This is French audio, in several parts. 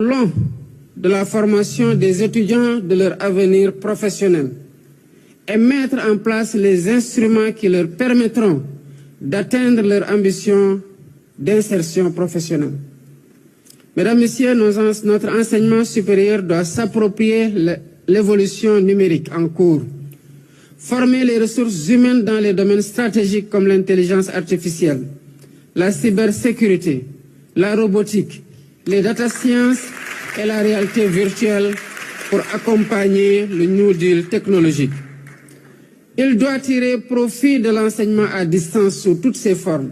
long de la formation des étudiants de leur avenir professionnel et mettre en place les instruments qui leur permettront d'atteindre leur ambition d'insertion professionnelle. Mesdames, Messieurs, notre enseignement supérieur doit s'approprier l'évolution numérique en cours, former les ressources humaines dans les domaines stratégiques comme l'intelligence artificielle, la cybersécurité, la robotique, les data sciences et la réalité virtuelle pour accompagner le New Deal technologique. Il doit tirer profit de l'enseignement à distance sous toutes ses formes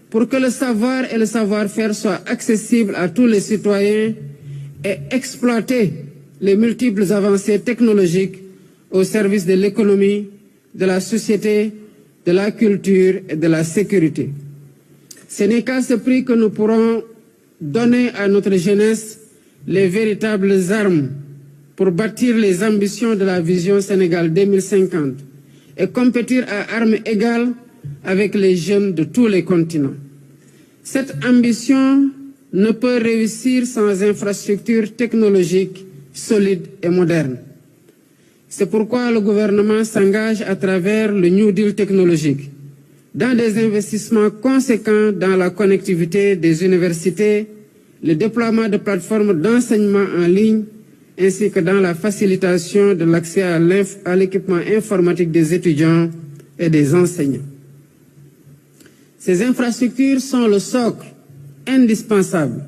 pour que le savoir et le savoir-faire soient accessibles à tous les citoyens et exploiter les multiples avancées technologiques au service de l'économie, de la société, de la culture et de la sécurité. Ce n'est qu'à ce prix que nous pourrons donner à notre jeunesse les véritables armes pour bâtir les ambitions de la vision Sénégal 2050 et compétir à armes égales avec les jeunes de tous les continents. Cette ambition ne peut réussir sans infrastructures technologiques solides et modernes. C'est pourquoi le gouvernement s'engage à travers le New Deal technologique dans des investissements conséquents dans la connectivité des universités, le déploiement de plateformes d'enseignement en ligne, ainsi que dans la facilitation de l'accès à l'équipement informatique des étudiants et des enseignants. Ces infrastructures sont le socle indispensable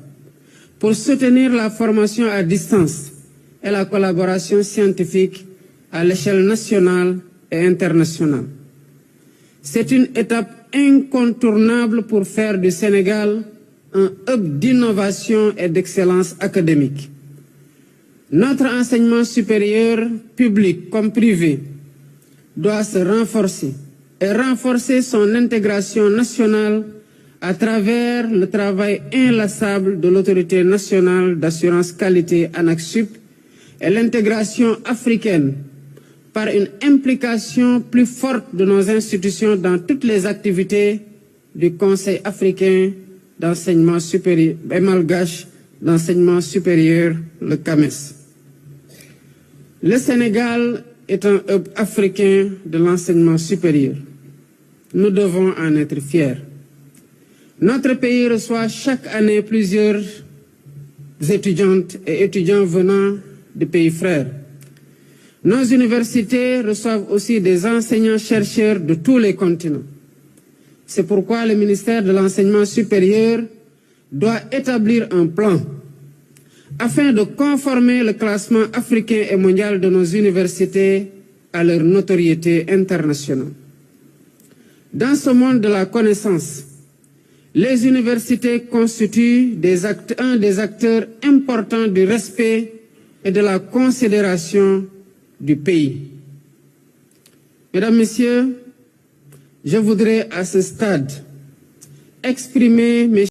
pour soutenir la formation à distance et la collaboration scientifique à l'échelle nationale et internationale. C'est une étape incontournable pour faire du Sénégal un hub d'innovation et d'excellence académique. Notre enseignement supérieur, public comme privé, doit se renforcer et renforcer son intégration nationale à travers le travail inlassable de l'Autorité nationale d'assurance qualité ANAQ-Sup et l'intégration africaine par une implication plus forte de nos institutions dans toutes les activités du Conseil africain d'enseignement supérieur et malgache d'enseignement supérieur, le CAMES. Le Sénégal est un hub africain de l'enseignement supérieur. Nous devons en être fiers. Notre pays reçoit chaque année plusieurs étudiantes et étudiants venant de pays frères. Nos universités reçoivent aussi des enseignants-chercheurs de tous les continents. C'est pourquoi le ministère de l'Enseignement supérieur doit établir un plan afin de conformer le classement africain et mondial de nos universités à leur notoriété internationale. Dans ce monde de la connaissance, les universités constituent un des acteurs importants du respect et de la considération du pays. Mesdames, Messieurs, je voudrais à ce stade exprimer mes